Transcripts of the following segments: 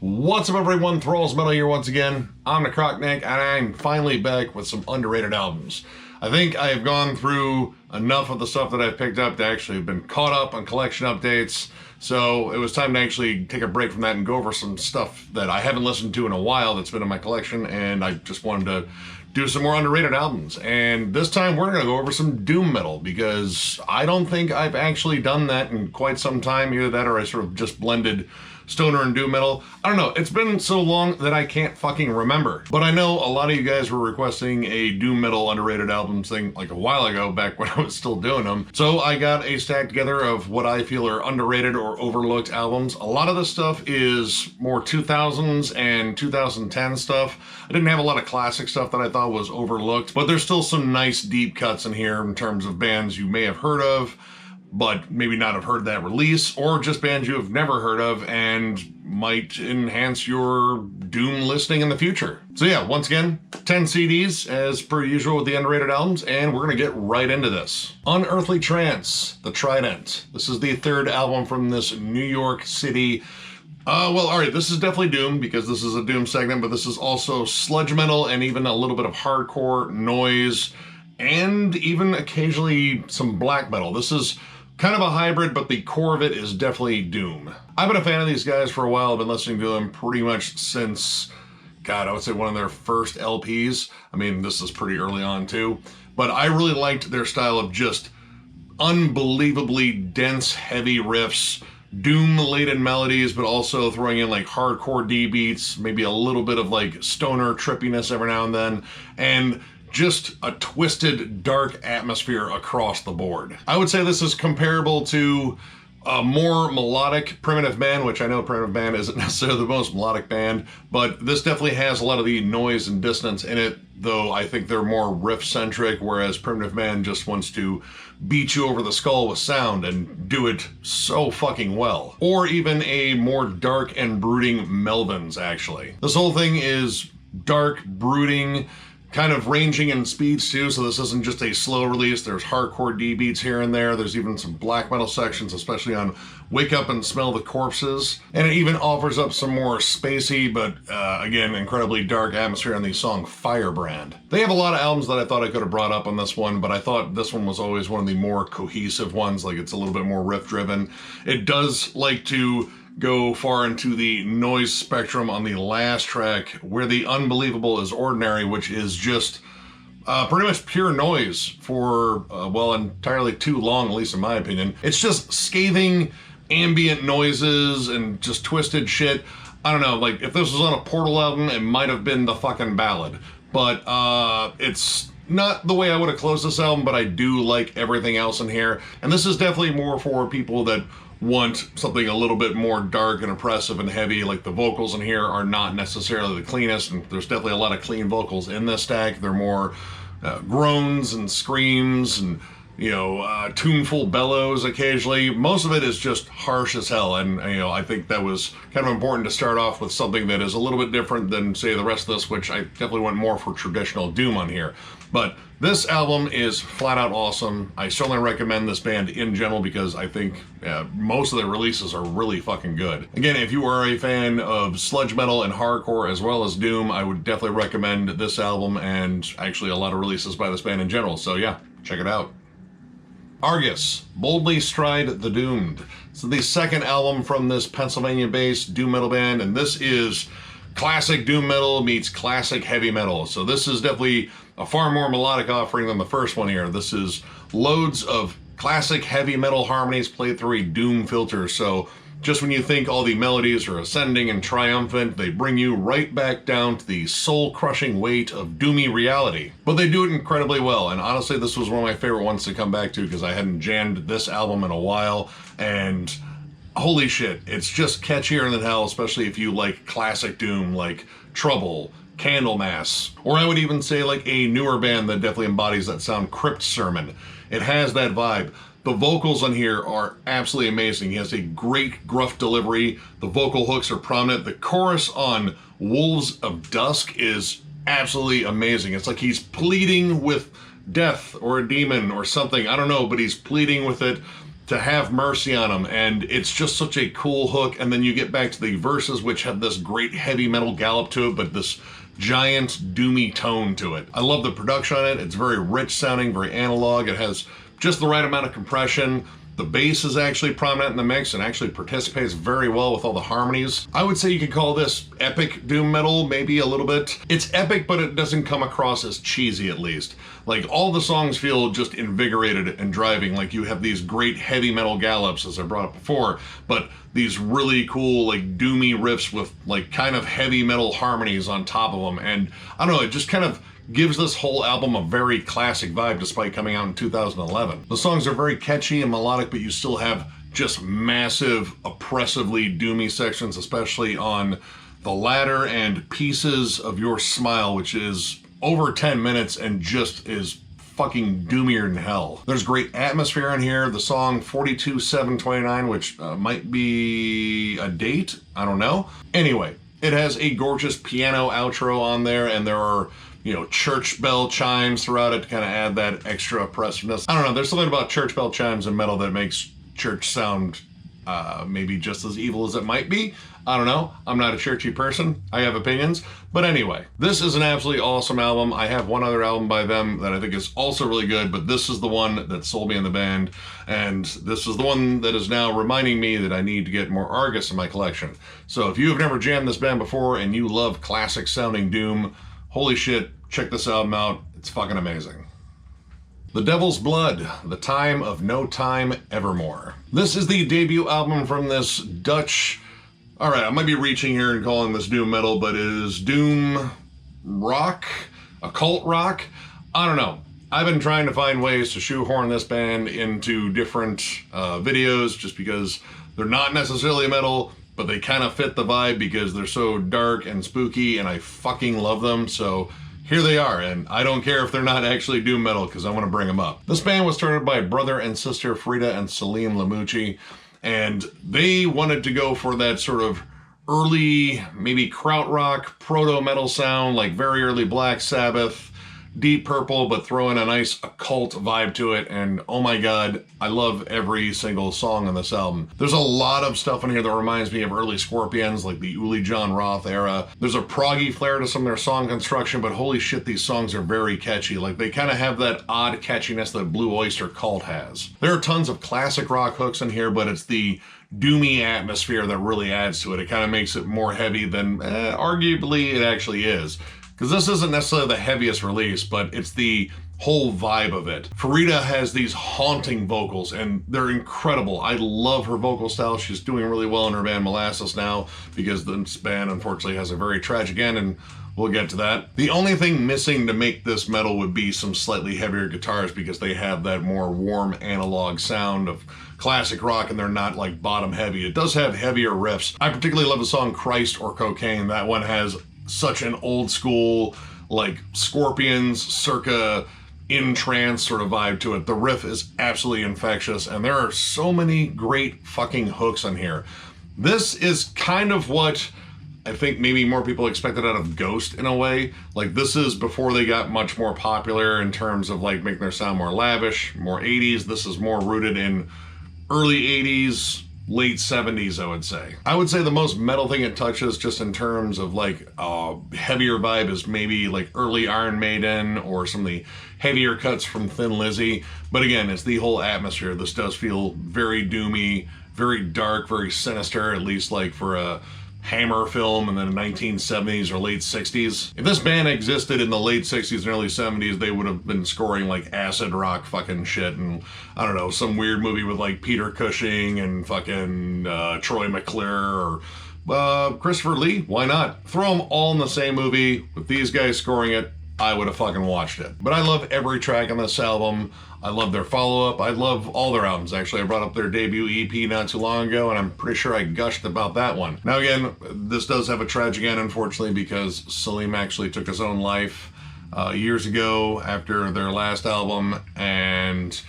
What's up everyone, Thralls Metal here once again. I'm the Crockneck and I'm finally back with some underrated albums. I think I have gone through enough of the stuff that I've picked up to actually have been caught up on collection updates, so it was time to actually take a break from that and go over some stuff that I haven't listened to in a while that's been in my collection, and I just wanted to do some more underrated albums. And this time we're gonna go over some doom metal, because I don't think I've actually done that in quite some time. Either that or I sort of just blended stoner and doom metal. I don't know, it's been so long that I can't fucking remember. But I know a lot of you guys were requesting a doom metal underrated albums thing like a while ago, back when I was still doing them. So I got a stack together of what I feel are underrated or overlooked albums. A lot of this stuff is more 2000s and 2010 stuff. I didn't have a lot of classic stuff that I thought was overlooked, but there's still some nice deep cuts in here in terms of bands you may have heard of, but maybe not have heard that release, or just bands you have never heard of and might enhance your doom listening in the future. So yeah, once again, 10 CDs as per usual with the underrated albums, and we're gonna get right into this. Unearthly Trance, the Trident. This is the third album from this New York City. Well, all right, this is definitely doom because this is a doom segment, but this is also sludge metal and even a little bit of hardcore noise, and even occasionally some black metal. This is kind of a hybrid, but the core of it is definitely doom. I've been a fan of these guys for a while. I've been listening to them pretty much since, God, I would say one of their first LPs. I mean, this is pretty early on too, but I really liked their style of just unbelievably dense, heavy riffs, doom-laden melodies, but also throwing in like hardcore D beats, maybe a little bit of like stoner trippiness every now and then, and just a twisted, dark atmosphere across the board. I would say this is comparable to a more melodic Primitive Man, which I know Primitive Man isn't necessarily the most melodic band, but this definitely has a lot of the noise and dissonance in it, though I think they're more riff-centric, whereas Primitive Man just wants to beat you over the skull with sound and do it so fucking well. Or even a more dark and brooding Melvins, actually. This whole thing is dark, brooding, kind of ranging in speeds too, so this isn't just a slow release. There's hardcore D beats here and there. There's even some black metal sections, especially on Wake Up and Smell the Corpses. And it even offers up some more spacey, but again, incredibly dark atmosphere on the song Firebrand. They have a lot of albums that I thought I could have brought up on this one, but I thought this one was always one of the more cohesive ones, like it's a little bit more riff driven. It does like to go far into the noise spectrum on the last track, Where the Unbelievable is Ordinary, which is just pretty much pure noise for, well, entirely too long, at least in my opinion. It's just scathing ambient noises and just twisted shit. I don't know, like if this was on a Portal album, it might have been the fucking ballad, but it's not the way I would have closed this album, but I do like everything else in here. And this is definitely more for people that want something a little bit more dark and oppressive and heavy. Like the vocals in here are not necessarily the cleanest, and there's definitely a lot of clean vocals in this stack. They're more groans and screams and, you know, tuneful bellows occasionally. Most of it is just harsh as hell, and you know, I think that was kind of important to start off with something that is a little bit different than, say, the rest of this, which I definitely went more for traditional doom on here. But this album is flat out awesome. I certainly recommend this band in general because I think most of their releases are really fucking good. Again, if you are a fan of sludge metal and hardcore as well as doom, I would definitely recommend this album, and actually a lot of releases by this band in general. So yeah, check it out. Argus, Boldly Stride the Doomed. So the second album from this Pennsylvania-based doom metal band, and this is classic doom metal meets classic heavy metal. So this is definitely a far more melodic offering than the first one here. This is loads of classic heavy metal harmonies played through a doom filter. So just when you think all the melodies are ascending and triumphant, they bring you right back down to the soul-crushing weight of doomy reality. But they do it incredibly well, and honestly, this was one of my favorite ones to come back to because I hadn't jammed this album in a while, and holy shit, it's just catchier than hell, especially if you like classic doom like Trouble, Candlemass, or I would even say like a newer band that definitely embodies that sound, Crypt Sermon. It has that vibe. The vocals on here are absolutely amazing. He has a great gruff delivery. The vocal hooks are prominent. The chorus on Wolves of Dusk is absolutely amazing. It's like he's pleading with death or a demon or something. I don't know, but he's pleading with it. to have mercy on them, and it's just such a cool hook. And then you get back to the verses, which have this great heavy metal gallop to it, but this giant doomy tone to it. I love the production on it. It's very rich sounding, very analog. It has just the right amount of compression. The bass is actually prominent in the mix and actually participates very well with all the harmonies. I would say you could call this epic doom metal, maybe a little bit. It's epic, but it doesn't come across as cheesy, at least. Like, all the songs feel just invigorated and driving. Like, you have these great heavy metal gallops, as I brought up before, but these really cool, like, doomy riffs with, like, kind of heavy metal harmonies on top of them. And I don't know, it just kind of gives this whole album a very classic vibe despite coming out in 2011. The songs are very catchy and melodic, but you still have just massive, oppressively doomy sections, especially on the latter and Pieces of Your Smile, which is over 10 minutes and just is fucking doomier than hell. There's great atmosphere in here. The song 42-7-29, which might be a date, I don't know. Anyway, it has a gorgeous piano outro on there, and there are, you know, church bell chimes throughout it to kind of add that extra oppressiveness. I don't know, there's something about church bell chimes in metal that makes church sound maybe just as evil as it might be. I don't know. I'm not a churchy person. I have opinions. But anyway, this is an absolutely awesome album. I have one other album by them that I think is also really good, but this is the one that sold me in the band, and this is the one that is now reminding me that I need to get more Argus in my collection. So if you have never jammed this band before and you love classic sounding doom, holy shit, check this album out. It's fucking amazing. The Devil's Blood, The Time of No Time, Evermore. This is the debut album from this Dutch... Alright, I might be reaching here and calling this doom metal, but it is doom rock? Occult rock? I don't know. I've been trying to find ways to shoehorn this band into different videos just because they're not necessarily metal, but they kind of fit the vibe because they're so dark and spooky, and I fucking love them. So here they are, and I don't care if they're not actually doom metal because I want to bring them up. This band was started by brother and sister Frida and Salim Lamucci, and they wanted to go for that sort of early, maybe krautrock, proto-metal sound, like very early Black Sabbath, Deep Purple, but throw in a nice occult vibe to it, and oh my god, I love every single song on this album. There's a lot of stuff in here that reminds me of early Scorpions, like the Uli Jon Roth era. There's a proggy flair to some of their song construction, but holy shit, these songs are very catchy. Like, they kind of have that odd catchiness that Blue Oyster Cult has. There are tons of classic rock hooks in here, but it's the doomy atmosphere that really adds to it. It kind of makes it more heavy than arguably it actually is. Because this isn't necessarily the heaviest release, but it's the whole vibe of it. Frida has these haunting vocals, and they're incredible. I love her vocal style. She's doing really well in her band Molasses now, because this band unfortunately has a very tragic end, and we'll get to that. The only thing missing to make this metal would be some slightly heavier guitars, because they have that more warm analog sound of classic rock, and they're not like bottom heavy. It does have heavier riffs. I particularly love the song Christ or Cocaine. That one has such an old school, like Scorpions circa In Trance sort of vibe to it. The riff is absolutely infectious, and there are so many great fucking hooks on here. This is kind of what I think maybe more people expected out of Ghost in a way. Like, this is before they got much more popular in terms of like making their sound more lavish, more 80s. This is more rooted in early 80s, late 70s, I would say. I would say the most metal thing it touches, just in terms of like heavier vibe, is maybe like early Iron Maiden or some of the heavier cuts from Thin Lizzy. But again, it's the whole atmosphere. This does feel very doomy, very dark, very sinister, at least like for a Hammer film in the 1970s or late 60s. If this band existed in the late 60s and early 70s, they would have been scoring like acid rock fucking shit, and I don't know, some weird movie with like Peter Cushing and fucking Troy McClure or Christopher Lee. Why not? Throw them all in the same movie with these guys scoring it. I would have fucking watched it. But I love every track on this album. I love their follow-up. I love all their albums, actually. I brought up their debut EP not too long ago, and I'm pretty sure I gushed about that one. Now again, this does have a tragic end, unfortunately, because Salim actually took his own life years ago after their last album, and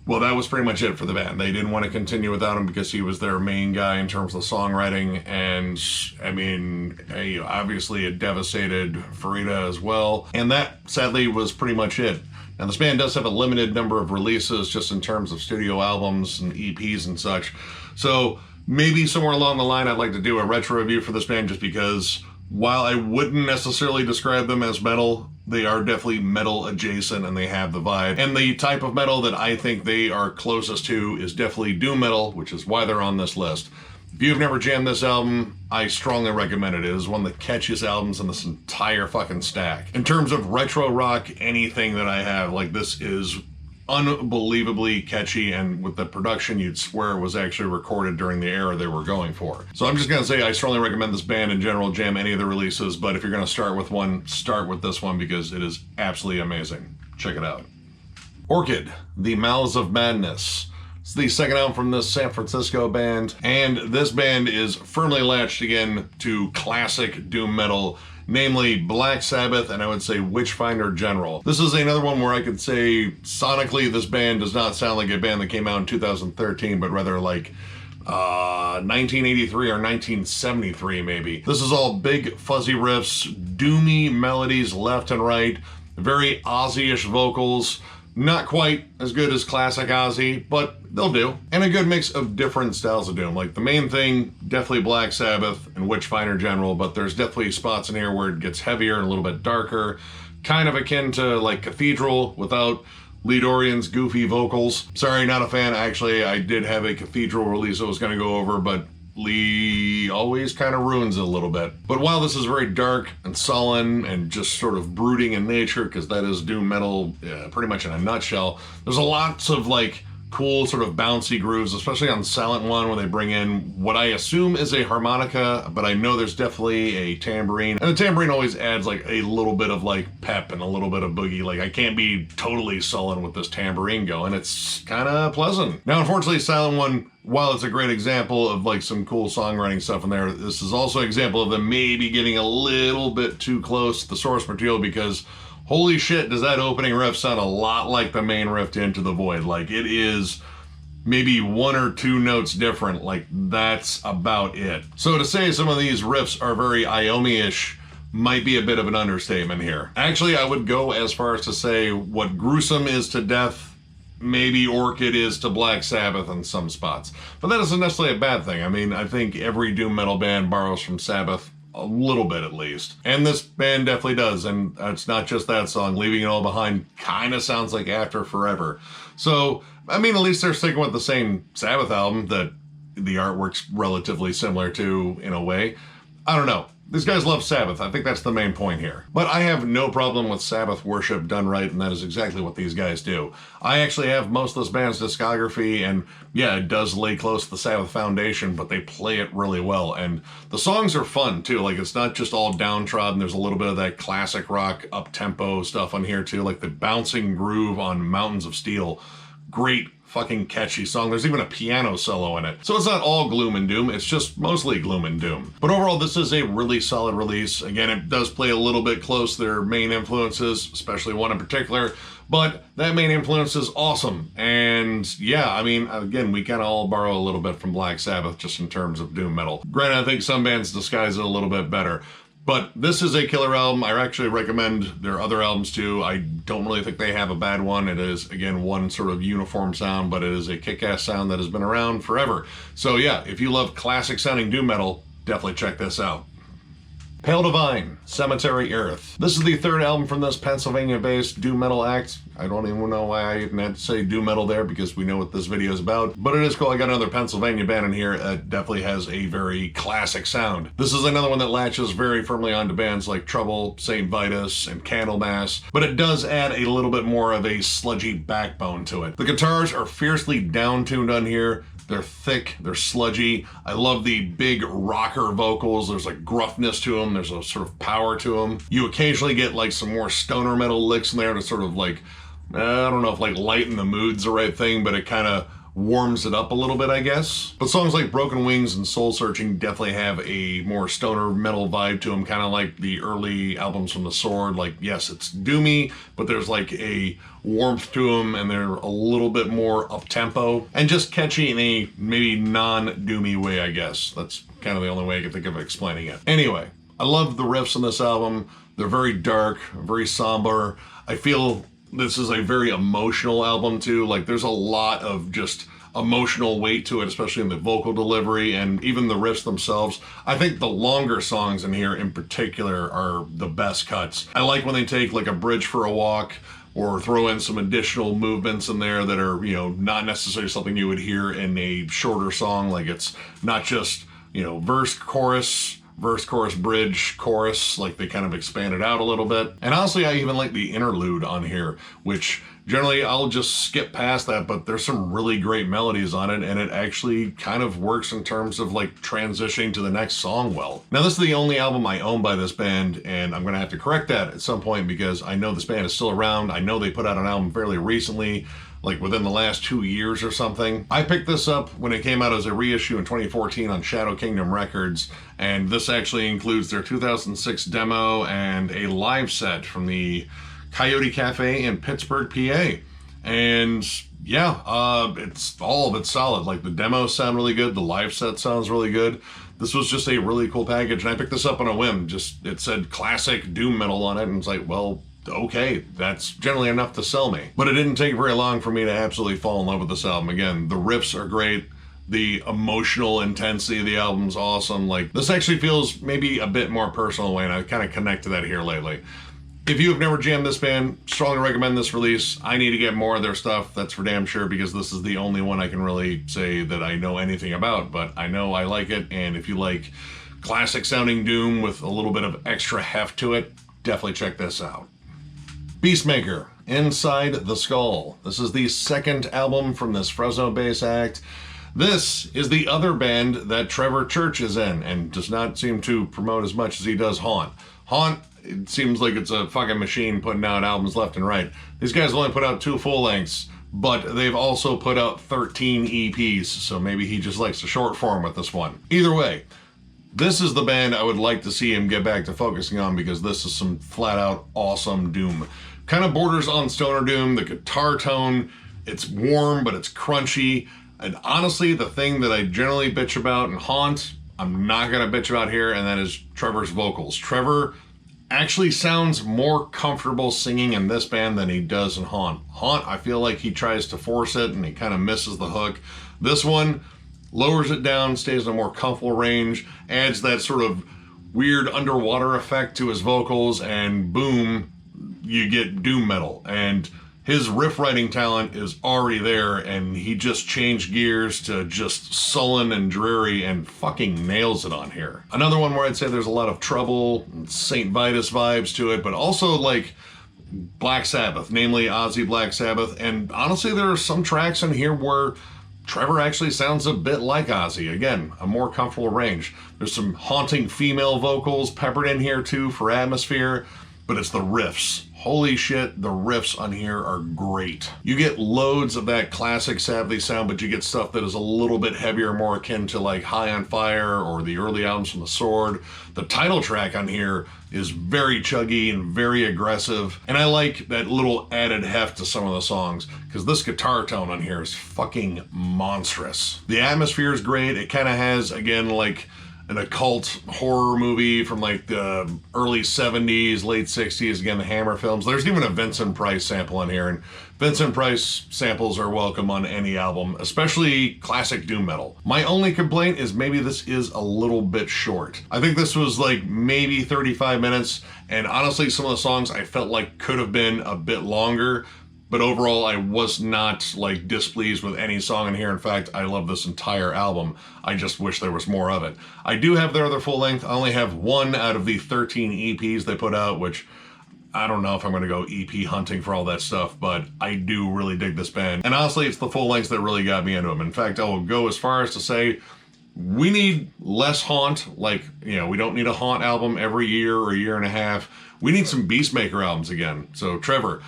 well, that was pretty much it for the band. They didn't want to continue without him because he was their main guy in terms of songwriting, and I mean, obviously it devastated Frida as well, and that sadly was pretty much it. Now this band does have a limited number of releases just in terms of studio albums and EPs and such. So maybe somewhere along the line I'd like to do a retro review for this band, just because while I wouldn't necessarily describe them as metal, they are definitely metal adjacent and they have the vibe. And the type of metal that I think they are closest to is definitely doom metal, which is why they're on this list. If you've never jammed this album, I strongly recommend it. It is one of the catchiest albums in this entire fucking stack. In terms of retro rock, anything that I have, like, this is unbelievably catchy, and with the production you'd swear it was actually recorded during the era they were going for. So I'm just gonna say I strongly recommend this band in general. Jam any of the releases, but if you're gonna start with one, start with this one because it is absolutely amazing. Check it out. Orchid, The Mouths of Madness. It's the second album from this San Francisco band, and this band is firmly latched again to classic doom metal, namely Black Sabbath, and I would say Witchfinder General. This is another one where I could say sonically this band does not sound like a band that came out in 2013, but rather like 1983 or 1973 maybe. This is all big fuzzy riffs, doomy melodies left and right, very Ozzy-ish vocals. Not quite as good as classic Ozzy, but they'll do. And a good mix of different styles of doom. Like the main thing, definitely Black Sabbath and Witchfinder General, but there's definitely spots in here where it gets heavier and a little bit darker, kind of akin to like Cathedral without Lee Dorian's goofy vocals. Sorry, not a fan. Actually, I did have a Cathedral release I was going to go over, but Lee always kind of ruins it a little bit. But while this is very dark and sullen and just sort of brooding in nature, because that is doom metal pretty much in a nutshell, there's a lots of like cool sort of bouncy grooves, especially on Silent One when they bring in what I assume is a harmonica, but I know there's definitely a tambourine. And the tambourine always adds like a little bit of like pep and a little bit of boogie. Like I can't be totally sullen with this tambourine going. It's kind of pleasant. Now, unfortunately, Silent One, while it's a great example of like some cool songwriting stuff in there, this is also an example of them maybe getting a little bit too close to the source material, because holy shit, does that opening riff sound a lot like the main riff to Into the Void. Like it is maybe one or two notes different, like that's about it. So to say some of these riffs are very Iommi-ish might be a bit of an understatement here. Actually, I would go as far as to say what Gruesome is to Death, maybe Orchid is to Black Sabbath in some spots. But that isn't necessarily a bad thing. I mean, I think every doom metal band borrows from Sabbath a little bit at least. And this band definitely does. And it's not just that song. Leaving It All Behind kind of sounds like After Forever. So, I mean, at least they're sticking with the same Sabbath album that the artwork's relatively similar to in a way. I don't know. These guys love Sabbath. I think that's the main point here. But I have no problem with Sabbath worship done right, and that is exactly what these guys do. I actually have most of this band's discography, and yeah, it does lay close to the Sabbath foundation, but they play it really well. And the songs are fun, too. Like, it's not just all downtrodden. There's a little bit of that classic rock up-tempo stuff on here, too. Like the bouncing groove on Mountains of Steel. Great fucking catchy song. There's even a piano solo in it. So it's not all gloom and doom, it's just mostly gloom and doom. But overall, this is a really solid release. Again, it does play a little bit close to their main influences, especially one in particular, but that main influence is awesome. And yeah, I mean, again, we kind of all borrow a little bit from Black Sabbath just in terms of doom metal. Granted, I think some bands disguise it a little bit better. But this is a killer album. I actually recommend their other albums too. I don't really think they have a bad one. It is, again, one sort of uniform sound, but it is a kick-ass sound that has been around forever. So yeah, if you love classic sounding doom metal, definitely check this out. Pale Divine, Cemetery Earth. This is the third album from this Pennsylvania-based doom metal act. I don't even know why I even had to say doom metal there, because we know what this video is about. But it is cool. I got another Pennsylvania band in here that definitely has a very classic sound. This is another one that latches very firmly onto bands like Trouble, St. Vitus, and Candlemass, but it does add a little bit more of a sludgy backbone to it. The guitars are fiercely down-tuned on here. They're thick, they're sludgy. I love the big rocker vocals. There's like gruffness to them. There's a sort of power to them. You occasionally get like some more stoner metal licks in there to sort of like, I don't know if like lighten the mood's the right thing, but it kind of warms it up a little bit, I guess. But songs like Broken Wings and Soul Searching definitely have a more stoner metal vibe to them, kind of like the early albums from The Sword. Like, yes, it's doomy, but there's like a warmth to them, and they're a little bit more up-tempo and just catchy in a maybe non-doomy way, I guess. That's kind of the only way I can think of explaining it. Anyway, I love the riffs on this album. They're very dark, very somber. I feel This is a very emotional album too. Like there's a lot of just emotional weight to it, especially in the vocal delivery and even the riffs themselves. I think the longer songs in here in particular are the best cuts. I like when they take like a Bridge for a Walk or throw in some additional movements in there that are, you know, not necessarily something you would hear in a shorter song. Like it's not just, you know, verse, chorus, bridge, chorus. Like they kind of expand it out a little bit. And honestly, I even like the interlude on here, which generally I'll just skip past that, but there's some really great melodies on it, and it actually kind of works in terms of like transitioning to the next song well. Now this is the only album I own by this band, and I'm gonna have to correct that at some point because I know this band is still around. I know they put out an album fairly recently, like within the last 2 years or something. I picked this up when it came out as a reissue in 2014 on Shadow Kingdom Records, and this actually includes their 2006 demo and a live set from the Coyote Cafe in Pittsburgh, PA. And yeah, it's all of it's solid. Like the demos sound really good, the live set sounds really good. This was just a really cool package, and I picked this up on a whim. Just, it said classic doom metal on it, and it's like, well, okay, that's generally enough to sell me. But it didn't take very long for me to absolutely fall in love with this album. Again, the riffs are great. The emotional intensity of the album's awesome. Like this actually feels maybe a bit more personal way, and I kind of connect to that here lately. If you have never jammed this band, strongly recommend this release. I need to get more of their stuff, that's for damn sure, because this is the only one I can really say that I know anything about, but I know I like it, and if you like classic sounding doom with a little bit of extra heft to it, definitely check this out. Beastmaker, Inside the Skull. This is the second album from this Fresno-based act. This is the other band that Trevor Church is in, and does not seem to promote as much as he does Haunt. Haunt, it seems like it's a fucking machine putting out albums left and right. These guys only put out 2 full lengths, but they've also put out 13 EPs, so maybe he just likes the short form with this one. Either way, this is the band I would like to see him get back to focusing on, because this is some flat out awesome doom. Kind of borders on stoner doom. The guitar tone, it's warm, but it's crunchy. And honestly, the thing that I generally bitch about in Haunt, I'm not gonna bitch about here, and that is Trevor's vocals. Trevor actually sounds more comfortable singing in this band than he does in Haunt. Haunt, I feel like he tries to force it and he kind of misses the hook. This one lowers it down, stays in a more comfortable range, adds that sort of weird underwater effect to his vocals, and boom, you get doom metal. And his riff writing talent is already there, and he just changed gears to just sullen and dreary and fucking nails it on here. Another one where I'd say there's a lot of Trouble, St. Vitus vibes to it, but also like Black Sabbath, namely Ozzy Black Sabbath. And honestly, there are some tracks in here where Trevor actually sounds a bit like Ozzy. Again, a more comfortable range. There's some haunting female vocals peppered in here too for atmosphere, but it's the riffs. Holy shit, the riffs on here are great. You get loads of that classic Sabbath sound, but you get stuff that is a little bit heavier, more akin to like High on Fire or the early albums from The Sword. The title track on here is very chuggy and very aggressive, and I like that little added heft to some of the songs, because this guitar tone on here is fucking monstrous. The atmosphere is great. It kind of has, again, like an occult horror movie from like the early 70s, late 60s, again, the Hammer films. There's even a Vincent Price sample on here, and Vincent Price samples are welcome on any album, especially classic doom metal. My only complaint is maybe this is a little bit short. I think this was like maybe 35 minutes, and honestly, some of the songs I felt like could have been a bit longer, but overall, I was not like displeased with any song in here. In fact, I love this entire album. I just wish there was more of it. I do have their other full length. I only have 1 out of the 13 EPs they put out, which I don't know if I'm going to go EP hunting for all that stuff, but I do really dig this band. And honestly, it's the full lengths that really got me into them. In fact, I will go as far as to say we need less Haunt. Like, you know, we don't need a Haunt album every year or a year and a half. We need some Beastmaker albums again. So Trevor,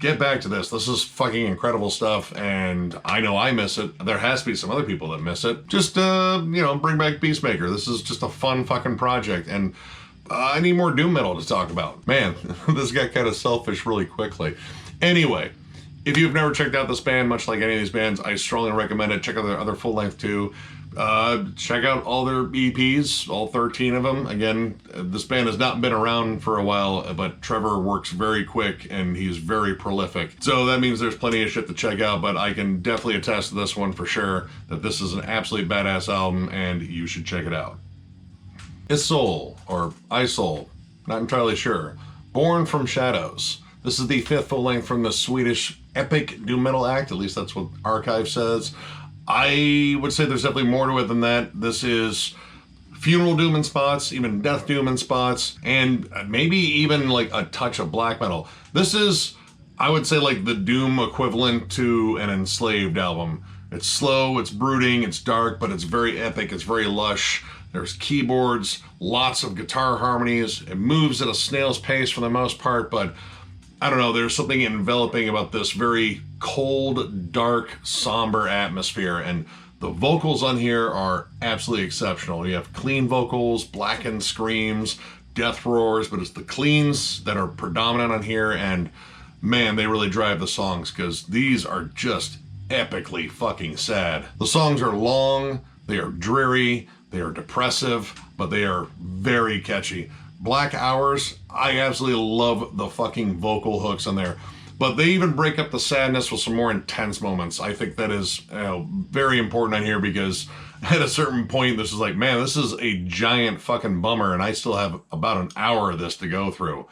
get back to this. This is fucking incredible stuff, and I know I miss it. There has to be some other people that miss it. Just, you know, bring back Beastmaker. This is just a fun fucking project, and I need more doom metal to talk about. Man, this got kind of selfish really quickly. Anyway, if you've never checked out this band, much like any of these bands, I strongly recommend it. Check out their other full length too. Check out all their EPs, all 13 of them. Again, this band has not been around for a while, but Trevor works very quick and he's very prolific. So that means there's plenty of shit to check out, but I can definitely attest to this one for sure, that this is an absolutely badass album and you should check it out. Isole, or Isol, not entirely sure. Born from Shadows. This is the 5th full length from the Swedish epic doom metal act, at least that's what Archive says. I would say there's definitely more to it than that. This is funeral doom in spots, even death doom in spots, and maybe even like a touch of black metal. This is, I would say, like the doom equivalent to an Enslaved album. It's slow, it's brooding, it's dark, but it's very epic, it's very lush. There's keyboards, lots of guitar harmonies. It moves at a snail's pace for the most part, but I don't know, there's something enveloping about this very cold, dark, somber atmosphere, and the vocals on here are absolutely exceptional. You have clean vocals, blackened screams, death roars, but it's the cleans that are predominant on here, and man, they really drive the songs, because these are just epically fucking sad. The songs are long, they are dreary, they are depressive, but they are very catchy. Black Hours, I absolutely love the fucking vocal hooks on there. But they even break up the sadness with some more intense moments. I think that is very important on here, because at a certain point, this is like, man, this is a giant fucking bummer, and I still have about an hour of this to go through.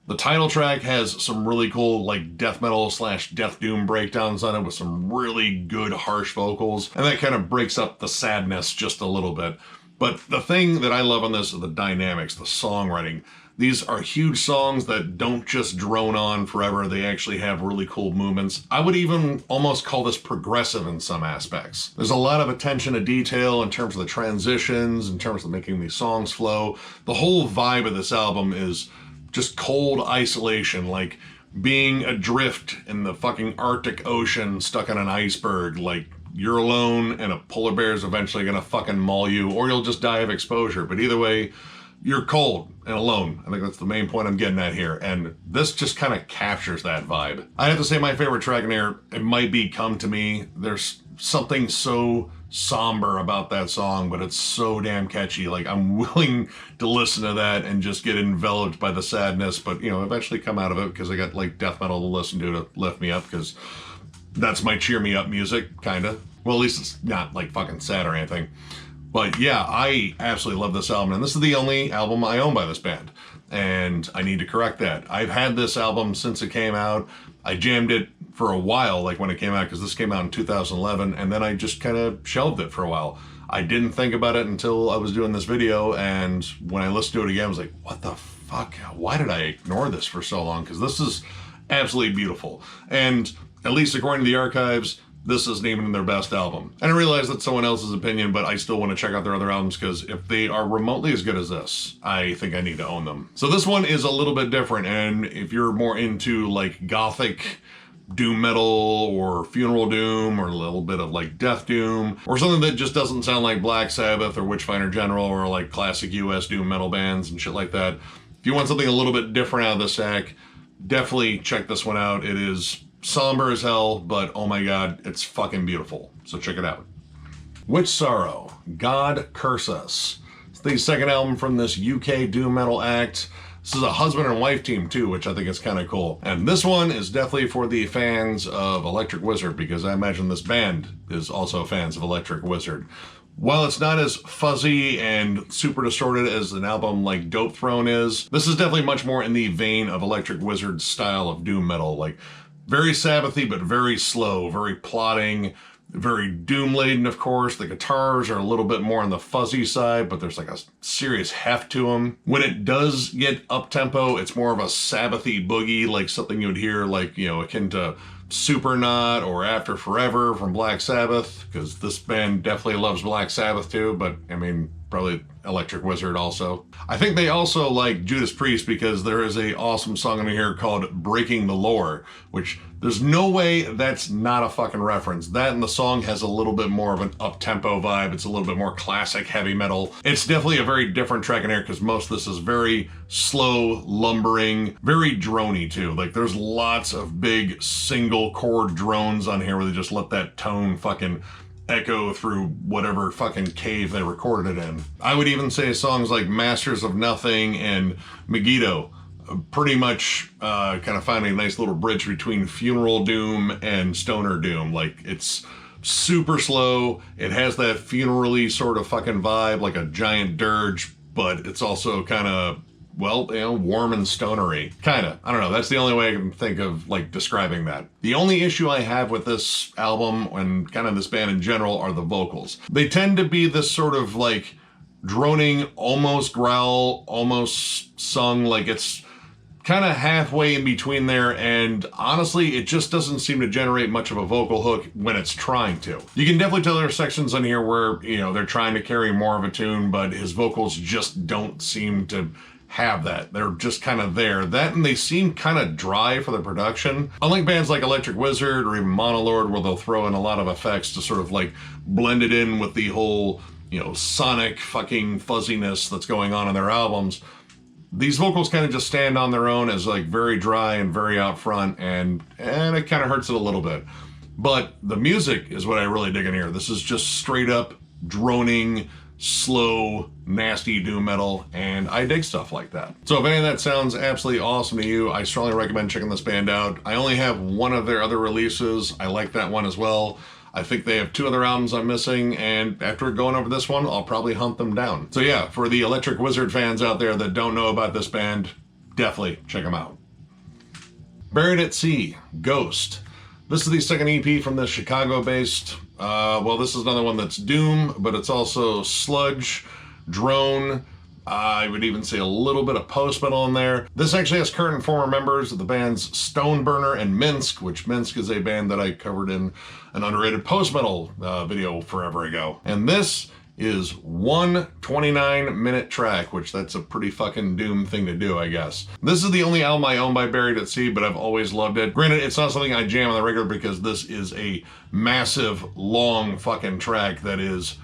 The title track has some really cool, like, death metal / death doom breakdowns on it with some really good harsh vocals, and that kind of breaks up the sadness just a little bit. But the thing that I love on this are the dynamics, the songwriting. These are huge songs that don't just drone on forever. They actually have really cool movements. I would even almost call this progressive in some aspects. There's a lot of attention to detail in terms of the transitions, in terms of making these songs flow. The whole vibe of this album is just cold isolation, like being adrift in the fucking Arctic Ocean stuck on an iceberg, like you're alone and a polar bear is eventually gonna fucking maul you, or you'll just die of exposure. But either way, you're cold and alone. I think that's the main point I'm getting at here. And this just kind of captures that vibe. I have to say my favorite track in here, it might be Come to Me. There's something so somber about that song, but it's so damn catchy. Like, I'm willing to listen to that and just get enveloped by the sadness, but, you know, eventually come out of it, because I got like death metal to listen to lift me up, because that's my cheer me up music, kind of. Well, at least it's not like fucking sad or anything. But yeah, I absolutely love this album, and this is the only album I own by this band, and I need to correct that. I've had this album since it came out. I jammed it for a while, like when it came out, because this came out in 2011, and then I just kind of shelved it for a while. I didn't think about it until I was doing this video, and when I listened to it again, I was like, what the fuck? Why did I ignore this for so long? Because this is absolutely beautiful. And at least according to the archives, this is named their best album. And I realize that's someone else's opinion, but I still want to check out their other albums, because if they are remotely as good as this, I think I need to own them. So this one is a little bit different, and if you're more into like gothic doom metal or funeral doom or a little bit of like death doom or something that just doesn't sound like Black Sabbath or Witchfinder General or like classic US doom metal bands and shit like that, if you want something a little bit different out of the stack, definitely check this one out. It is somber as hell, but oh my god, it's fucking beautiful. So check it out. Witchsorrow God Curse Us. It's the second album from this UK doom metal act. This is a husband and wife team too, which I think is kind of cool. And this one is definitely for the fans of Electric Wizard, because I imagine this band is also fans of Electric Wizard. While it's not as fuzzy and super distorted as an album like Dope Throne is, this is definitely much more in the vein of Electric Wizard's style of doom metal. Like, very Sabbathy, but very slow, very plodding, very doom-laden, of course. The guitars are a little bit more on the fuzzy side, but there's like a serious heft to them. When it does get up-tempo, it's more of a Sabbathy boogie, like something you would hear, like, you know, akin to Supernaut or After Forever from Black Sabbath, because this band definitely loves Black Sabbath too, but I mean, probably Electric Wizard also. I think they also like Judas Priest, because there is a awesome song in here called Breaking the Lore, which there's no way that's not a fucking reference. That and the song has a little bit more of an up-tempo vibe. It's a little bit more classic heavy metal. It's definitely a very different track in here, because most of this is very slow, lumbering, very droney too. Like, there's lots of big single chord drones on here where they just let that tone fucking echo through whatever fucking cave they recorded it in. I would even say songs like Masters of Nothing and Megiddo pretty much kind of find a nice little bridge between funeral doom and stoner doom. Like, it's super slow. It has that funeral-y sort of fucking vibe, like a giant dirge, but it's also kind of, well, you know, warm and stonery. Kinda. I don't know. That's the only way I can think of, like, describing that. The only issue I have with this album and kind of this band in general are the vocals. They tend to be this sort of, like, droning, almost growl, almost sung, like it's kind of halfway in between there, and honestly, it just doesn't seem to generate much of a vocal hook when it's trying to. You can definitely tell there are sections on here where, you know, they're trying to carry more of a tune, but his vocals just don't seem to have that. They're just kind of there. That, and they seem kind of dry for the production. Unlike bands like Electric Wizard or even Monolord, where they'll throw in a lot of effects to sort of like blend it in with the whole, you know, sonic fucking fuzziness that's going on in their albums, these vocals kind of just stand on their own as like very dry and very out front, and it kind of hurts it a little bit. But the music is what I really dig in here. This is just straight up droning, slow, nasty doom metal, and I dig stuff like that. So if any of that sounds absolutely awesome to you, I strongly recommend checking this band out. I only have one of their other releases. I like that one as well. I think they have 2 other albums I'm missing, and after going over this one, I'll probably hunt them down. So yeah, for the Electric Wizard fans out there that don't know about this band, definitely check them out. Buried at Sea, Ghost. This is the second EP from the Chicago-based, well, this is another one that's doom, but it's also sludge, drone, I would even say a little bit of post-metal in there. This actually has current and former members of the bands Stoneburner and Minsk, which Minsk is a band that I covered in an underrated post-metal video forever ago. And this is one 29-minute track, which that's a pretty fucking doom thing to do, I guess. This is the only album I own by Buried at Sea, but I've always loved it. Granted, it's not something I jam on the regular because this is a massive, long fucking track that is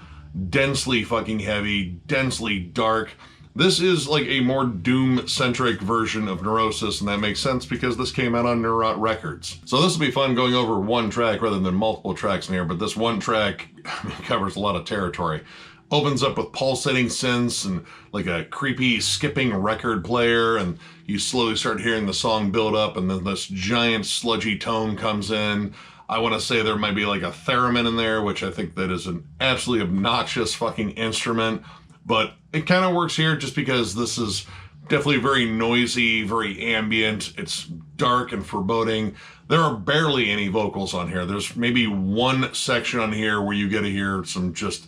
densely fucking heavy, densely dark. This is like a more doom-centric version of Neurosis, and that makes sense because this came out on Neurot Records. So this will be fun going over one track rather than multiple tracks in here, but this one track covers a lot of territory. Opens up with pulsating synths and like a creepy skipping record player, and you slowly start hearing the song build up, and then this giant sludgy tone comes in. I want to say there might be like a theremin in there, which I think that is an absolutely obnoxious fucking instrument. But it kind of works here just because this is definitely very noisy, very ambient. It's dark and foreboding. There are barely any vocals on here. There's maybe one section on here where you get to hear some just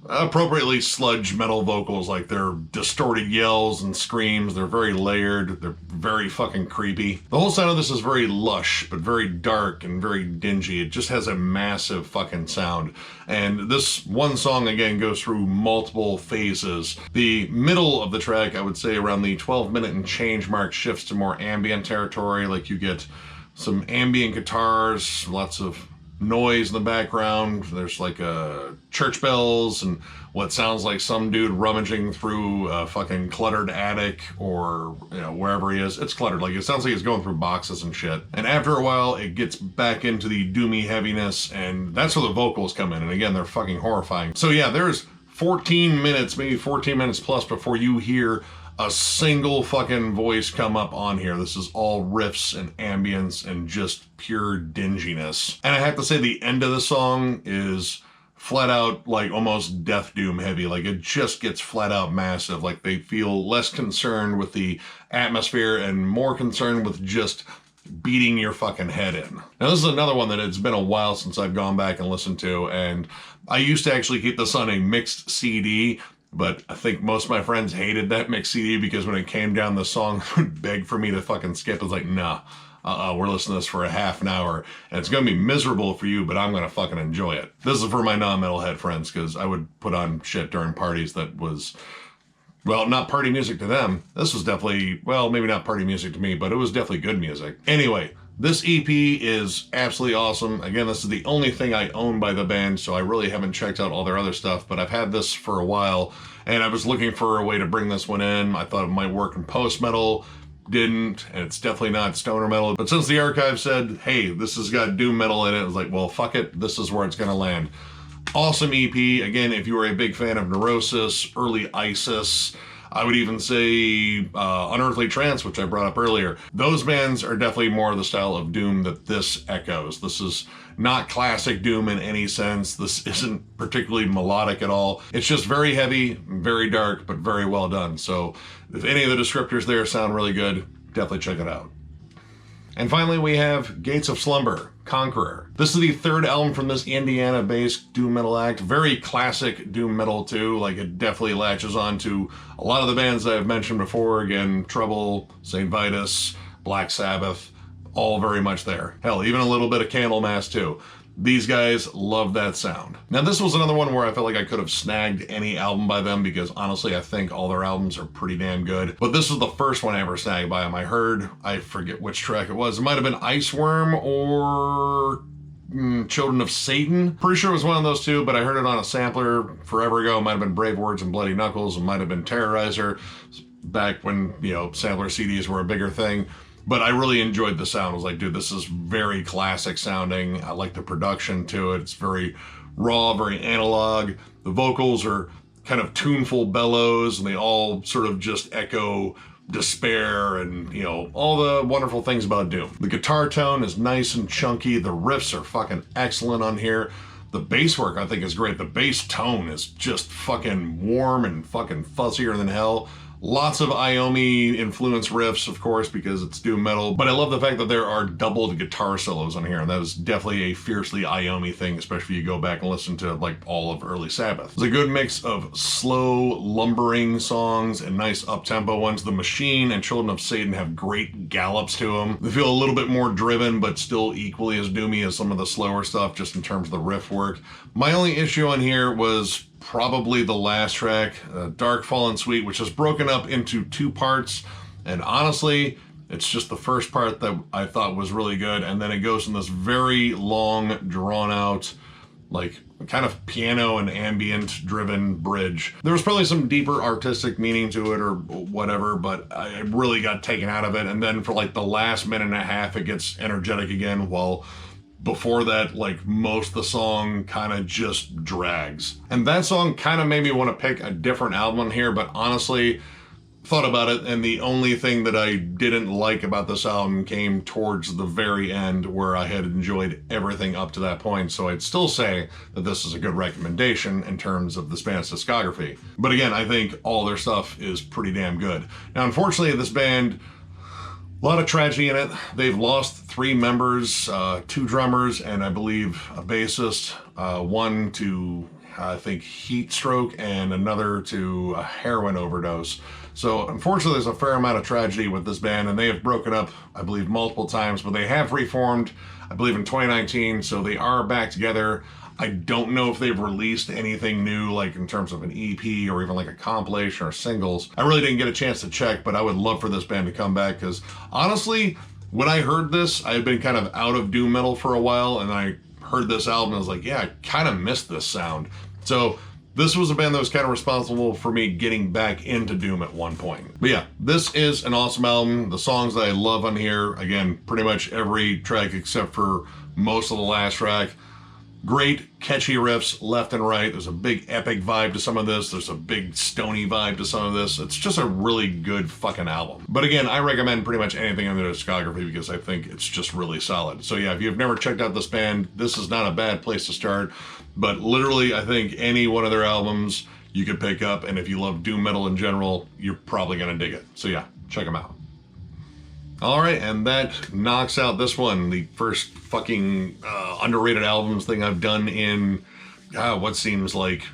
appropriately sludge metal vocals, like they're distorted yells and screams. They're very layered. They're very fucking creepy. The whole sound of this is very lush, but very dark and very dingy. It just has a massive fucking sound. And this one song, again, goes through multiple phases. The middle of the track, I would say around the 12-minute and change mark, shifts to more ambient territory. Like you get some ambient guitars, lots of noise in the background. There's like church bells and what sounds like some dude rummaging through a fucking cluttered attic, or, you know, wherever he is. It's cluttered. Like, it sounds like he's going through boxes and shit. And after a while, it gets back into the doomy heaviness, and that's where the vocals come in. And again, they're fucking horrifying. So yeah, there's 14 minutes, maybe 14 minutes plus, before you hear a single fucking voice come up on here. This is all riffs and ambience and just pure dinginess. And I have to say, the end of the song is flat out like almost death doom heavy. Like, it just gets flat out massive. Like, they feel less concerned with the atmosphere and more concerned with just beating your fucking head in. Now, this is another one that it's been a while since I've gone back and listened to, and I used to actually keep this on a mixed CD, but I think most of my friends hated that mixed CD because when it came down, the song would beg for me to fucking skip. It's like, nah, we're listening to this for a half an hour, and it's going to be miserable for you, but I'm going to fucking enjoy it. This is for my non-metalhead friends, because I would put on shit during parties that was, well, not party music to them. This was definitely, well, maybe not party music to me, but it was definitely good music. Anyway, this EP is absolutely awesome. Again, this is the only thing I own by the band, so I really haven't checked out all their other stuff, but I've had this for a while, and I was looking for a way to bring this one in. I thought it might work in post-metal, didn't, and it's definitely not stoner metal. But since the archive said, hey, this has got doom metal in it, I was like, well, fuck it, this is where it's gonna land. Awesome EP. Again, if you are a big fan of Neurosis, early Isis, I would even say Unearthly Trance, which I brought up earlier. Those bands are definitely more of the style of Doom that this echoes. This is not classic Doom in any sense. This isn't particularly melodic at all. It's just very heavy, very dark, but very well done. So if any of the descriptors there sound really good, definitely check it out. And finally, we have Gates of Slumber, Conqueror. This is the third album from this Indiana-based doom metal act. Very classic doom metal too. Like, it definitely latches on to a lot of the bands that I've mentioned before. Again, Trouble, St. Vitus, Black Sabbath, all very much there. Hell, even a little bit of Candlemass too. These guys love that sound. Now, this was another one where I felt like I could have snagged any album by them because honestly, I think all their albums are pretty damn good. But this was the first one I ever snagged by them. I forget which track it was. It might have been Iceworm or Children of Satan. Pretty sure it was one of those two, but I heard it on a sampler forever ago. It might have been Brave Words and Bloody Knuckles. It might have been Terrorizer back when, you know, sampler CDs were a bigger thing. But I really enjoyed the sound. I was like, dude, this is very classic sounding. I like the production to it. It's very raw, very analog. The vocals are kind of tuneful bellows, and they all sort of just echo despair and, you know, all the wonderful things about Doom. The guitar tone is nice and chunky. The riffs are fucking excellent on here. The bass work, I think, is great. The bass tone is just fucking warm and fucking fuzzier than hell. Lots of Iommi influenced riffs, of course, because it's doom metal, but I love the fact that there are doubled guitar solos on here, and that is definitely a fiercely Iommi thing, especially if you go back and listen to like all of early Sabbath. It's a good mix of slow, lumbering songs and nice up-tempo ones. The Machine and Children of Satan have great gallops to them. They feel a little bit more driven, but still equally as doomy as some of the slower stuff, just in terms of the riff work. My only issue on here was probably the last track, Dark Fallen Sweet, which is broken up into two parts, and honestly, it's just the first part that I thought was really good, and then it goes in this very long, drawn-out, like, kind of piano and ambient-driven bridge. There was probably some deeper artistic meaning to it or whatever, but I really got taken out of it, and then for like the last minute and a half, it gets energetic again, while before that, like, most of the song kind of just drags. And that song kind of made me want to pick a different album on here, but honestly, thought about it, and the only thing that I didn't like about this album came towards the very end, where I had enjoyed everything up to that point. So I'd still say that this is a good recommendation in terms of this band's discography. But again, I think all their stuff is pretty damn good. Now, unfortunately, this band, a lot of tragedy in it. They've lost 3 members, 2 drummers, and I believe a bassist. One to, I think, heat stroke, and another to a heroin overdose. So unfortunately, there's a fair amount of tragedy with this band, and they have broken up, I believe, multiple times, but they have reformed, I believe, in 2019, so they are back together. I don't know if they've released anything new, like in terms of an EP or even like a compilation or singles. I really didn't get a chance to check, but I would love for this band to come back, because honestly, when I heard this, I had been kind of out of doom metal for a while, and I heard this album and I was like, yeah, I kind of missed this sound. So this was a band that was kind of responsible for me getting back into doom at one point. But yeah, this is an awesome album. The songs that I love on here, again, pretty much every track except for most of the last track. Great catchy riffs left and right. There's a big epic vibe to some of this. There's a big stony vibe to some of this. It's just a really good fucking album. But again, I recommend pretty much anything in their discography because I think it's just really solid. So yeah, if you've never checked out this band, this is not a bad place to start. But literally, I think any one of their albums you could pick up, and if you love doom metal in general, you're probably gonna dig it. So yeah, check them out. All right, and that knocks out this one, the first fucking underrated albums thing I've done in what seems like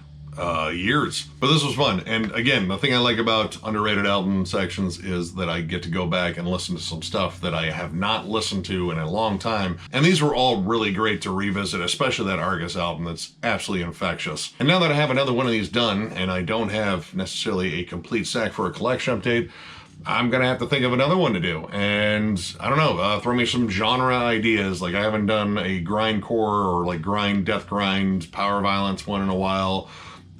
years. But this was fun. And again, the thing I like about underrated album sections is that I get to go back and listen to some stuff that I have not listened to in a long time. And these were all really great to revisit, especially that Argus album that's absolutely infectious. And now that I have another one of these done, and I don't have necessarily a complete sack for a collection update, I'm gonna have to think of another one to do. And I don't know, throw me some genre ideas. Like, I haven't done a grindcore or like grind, death grind, power violence one in a while.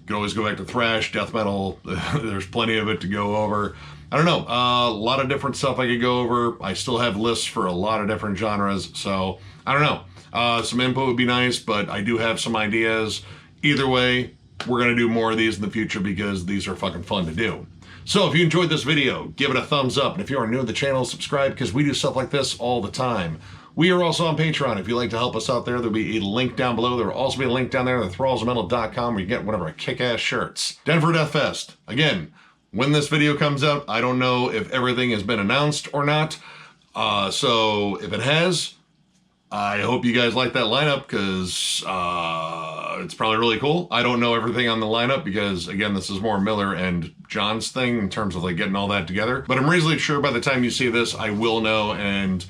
Could always go back to thrash, death metal. There's plenty of it to go over. I don't know, a lot of different stuff I could go over. I still have lists for a lot of different genres, so I don't know. Some input would be nice, but I do have some ideas. Either way, we're going to do more of these in the future because these are fucking fun to do. So if you enjoyed this video, give it a thumbs up. And if you are new to the channel, subscribe because we do stuff like this all the time. We are also on Patreon. If you'd like to help us out there, there'll be a link down below. There will also be a link down there at thrallsmetal.com where you get one of our kick-ass shirts. Denver Death Fest. Again, when this video comes out, I don't know if everything has been announced or not. So if it has, I hope you guys like that lineup because it's probably really cool. I don't know everything on the lineup because, again, this is more Miller and John's thing in terms of like getting all that together. But I'm reasonably sure by the time you see this, I will know, and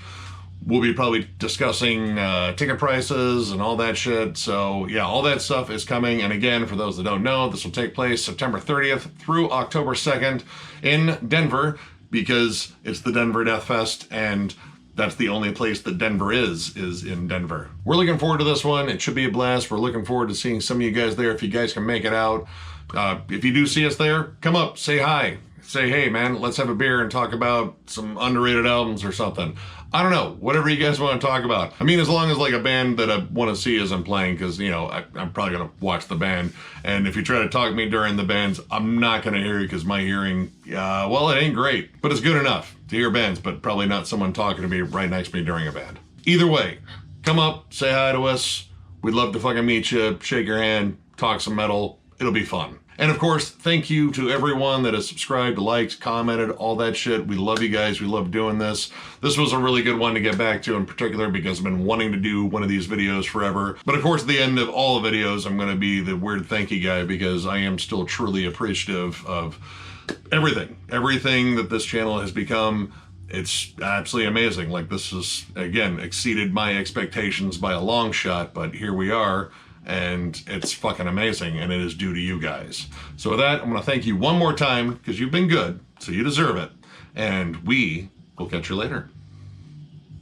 we'll be probably discussing ticket prices and all that shit. So yeah, all that stuff is coming. And again, for those that don't know, this will take place September 30th through October 2nd in Denver because it's the Denver Death Fest, and that's the only place that Denver is in Denver. We're looking forward to this one. It should be a blast. We're looking forward to seeing some of you guys there if you guys can make it out. If you do see us there, come up, say hi. Say, hey man, let's have a beer and talk about some underrated albums or something. I don't know, whatever you guys want to talk about. I mean, as long as like a band that I want to see isn't playing, because, you know, I'm probably going to watch the band. And if you try to talk to me during the bands, I'm not going to hear you because my hearing, well, it ain't great, but it's good enough to hear bands, but probably not someone talking to me right next to me during a band. Either way, come up, say hi to us. We'd love to fucking meet you, shake your hand, talk some metal. It'll be fun. And of course, thank you to everyone that has subscribed, liked, commented, all that shit. We love you guys. We love doing this. This was a really good one to get back to in particular because I've been wanting to do one of these videos forever. But of course, at the end of all the videos, I'm going to be the weird thank you guy because I am still truly appreciative of everything. Everything that this channel has become. It's absolutely amazing. Like, this has, again, exceeded my expectations by a long shot, but here we are. And it's fucking amazing, and it is due to you guys. So with that, I'm going to thank you one more time because you've been good, so you deserve it. And we will catch you later.